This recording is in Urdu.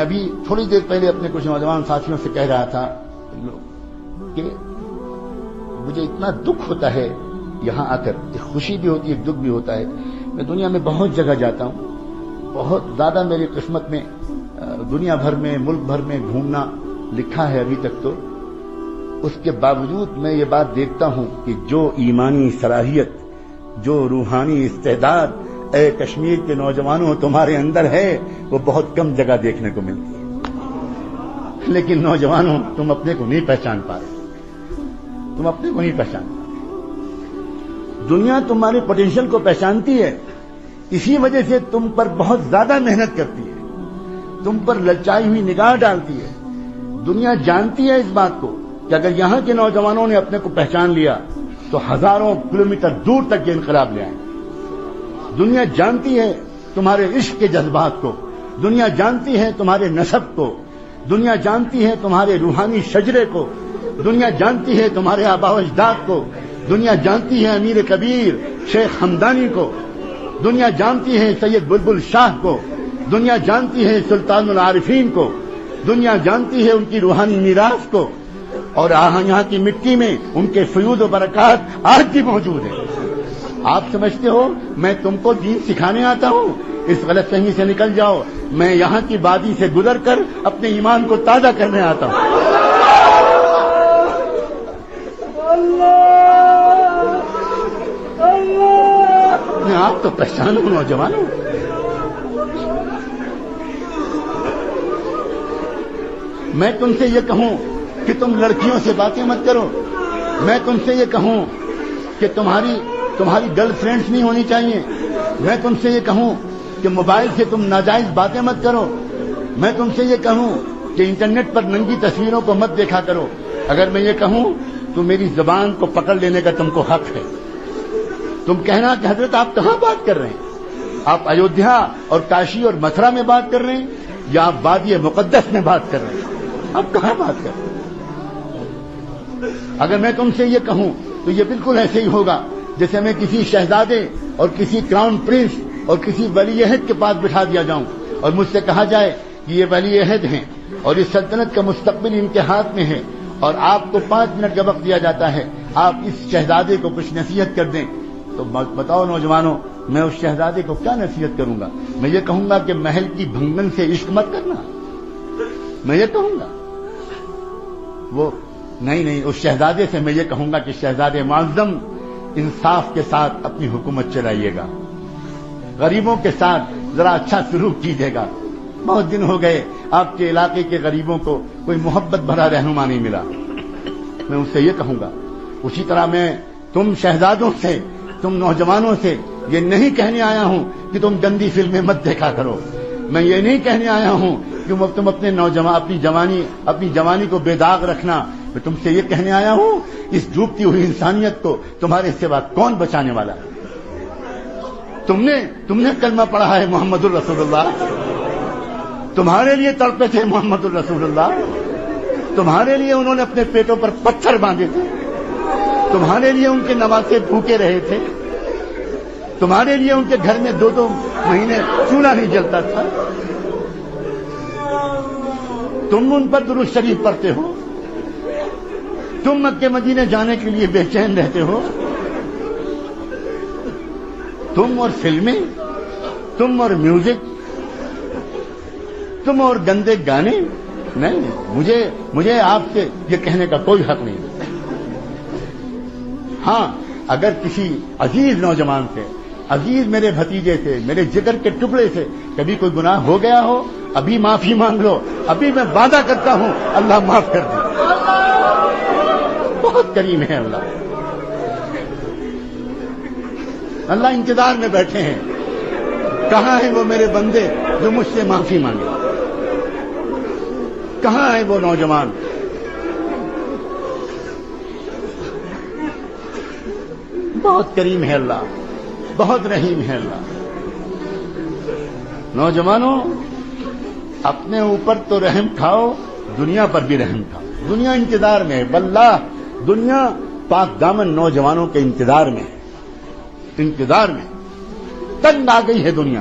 ابھی تھوڑی دیر پہلے اپنے کچھ نوجوان ساتھیوں سے کہہ رہا تھا کہ مجھے اتنا دکھ ہوتا ہے یہاں آ کر، ایک خوشی بھی ہوتی ہے، ایک دکھ بھی ہوتا ہے. میں دنیا میں بہت جگہ جاتا ہوں، بہت زیادہ میری قسمت میں دنیا بھر میں، ملک بھر میں گھومنا لکھا ہے ابھی تک. تو اس کے باوجود میں یہ بات دیکھتا ہوں کہ جو ایمانی صلاحیت، جو روحانی استعداد اے کشمیر کے نوجوانوں تمہارے اندر ہے، وہ بہت کم جگہ دیکھنے کو ملتی ہے. لیکن نوجوانوں تم اپنے کو نہیں پہچان پا رہے، تم اپنے کو نہیں پہچان پا رہے. دنیا تمہارے پوٹینشیل کو پہچانتی ہے، اسی وجہ سے تم پر بہت زیادہ محنت کرتی ہے، تم پر للچائی ہوئی نگاہ ڈالتی ہے. دنیا جانتی ہے اس بات کو کہ اگر یہاں کے نوجوانوں نے اپنے کو پہچان لیا تو ہزاروں کلومیٹر دور تک یہ انقلاب لے آئیں. دنیا جانتی ہے تمہارے عشق کے جذبات کو، دنیا جانتی ہے تمہارے نسب کو، دنیا جانتی ہے تمہارے روحانی شجرے کو، دنیا جانتی ہے تمہارے آباء و اجداد کو، دنیا جانتی ہے امیر کبیر شیخ ہمدانی کو، دنیا جانتی ہے سید بلبل شاہ کو، دنیا جانتی ہے سلطان العارفین کو، دنیا جانتی ہے ان کی روحانی میراث کو، اور یہاں کی مٹی میں ان کے فیوض و برکات آج بھی موجود ہیں. آپ سمجھتے ہو میں تم کو دین سکھانے آتا ہوں؟ اس غلط فہمی سے نکل جاؤ. میں یہاں کی وادی سے گزر کر اپنے ایمان کو تازہ کرنے آتا ہوں. اپنے آپ تو پہچانو نوجوانوں. میں تم سے یہ کہوں کہ تم لڑکیوں سے باتیں مت کرو، میں تم سے یہ کہوں کہ تمہاری گرل فرینڈز نہیں ہونی چاہیے، میں تم سے یہ کہوں کہ موبائل سے تم ناجائز باتیں مت کرو، میں تم سے یہ کہوں کہ انٹرنیٹ پر ننگی تصویروں کو مت دیکھا کرو. اگر میں یہ کہوں تو میری زبان کو پکڑ لینے کا تم کو حق ہے. تم کہنا کہ حضرت آپ کہاں بات کر رہے ہیں؟ آپ ایودھیا اور کاشی اور متھرا میں بات کر رہے ہیں یا آپ وادی مقدس میں بات کر رہے ہیں؟ آپ کہاں بات کر رہے ہیں؟ اگر میں تم سے یہ کہوں تو یہ بالکل ایسے ہی ہوگا جیسے میں کسی شہزادے اور کسی کراؤن پرنس اور کسی ولی عہد کے پاس بٹھا دیا جاؤں اور مجھ سے کہا جائے کہ یہ ولی عہد ہیں اور اس سلطنت کا مستقبل ان کے ہاتھ میں ہے اور آپ کو 5 منٹ کا وقت دیا جاتا ہے، آپ اس شہزادے کو کچھ نصیحت کر دیں. تو بتاؤ نوجوانوں، میں اس شہزادے کو کیا نصیحت کروں گا؟ میں یہ کہوں گا کہ محل کی بھنگن سے عشق مت کرنا، میں یہ کہوں گا؟ وہ نہیں، اس شہزادے سے میں یہ کہوں گا کہ شہزادے معظم انصاف کے ساتھ اپنی حکومت چلائیے گا، غریبوں کے ساتھ ذرا اچھا سلوک کیجیے گا. بہت دن ہو گئے آپ کے علاقے کے غریبوں کو کوئی محبت بھرا رہنما نہیں ملا. میں اس سے یہ کہوں گا. اسی طرح میں تم شہزادوں سے، تم نوجوانوں سے یہ نہیں کہنے آیا ہوں کہ تم گندی فلمیں مت دیکھا کرو. میں یہ نہیں کہنے آیا ہوں کہ تم اپنی جوانی کو بے داغ رکھنا. میں تم سے یہ کہنے آیا ہوں اس ڈوبتی ہوئی انسانیت کو تمہارے سوا کون بچانے والا ہے؟ تم نے کلمہ پڑھا ہے محمد الرسول اللہ، تمہارے لیے تڑپے تھے محمد الرسول اللہ، تمہارے لیے انہوں نے اپنے پیٹوں پر پتھر باندھے تھے، تمہارے لیے ان کے نواسے بھوکے رہے تھے، تمہارے لیے ان کے گھر میں 2 مہینے چولہا نہیں جلتا تھا. تم ان پر درود شریف پڑھتے ہو، تم مکے مدینے جانے کے لیے بے چین رہتے ہو. تم اور فلمیں، تم اور میوزک، تم اور گندے گانے. نہیں، مجھے آپ سے یہ کہنے کا کوئی حق نہیں. ہاں، اگر کسی عزیز نوجوان سے، عزیز میرے بھتیجے سے، میرے جگر کے ٹکڑے سے کبھی کوئی گناہ ہو گیا ہو، ابھی معافی مانگ لو. ابھی میں وعدہ کرتا ہوں اللہ معاف کر دے. بہت کریم ہے اللہ. اللہ انتظار میں بیٹھے ہیں. کہاں ہیں وہ میرے بندے جو مجھ سے معافی مانگے؟ کہاں ہیں وہ نوجوان؟ بہت کریم ہے اللہ، بہت رحیم ہے اللہ. نوجوانوں، اپنے اوپر تو رحم کھاؤ، دنیا پر بھی رحم کھاؤ. دنیا انتظار میں ہے، واللہ دنیا پاک دامن نوجوانوں کے انتظار میں ہے. انتظار میں تنگ آ گئی ہے دنیا.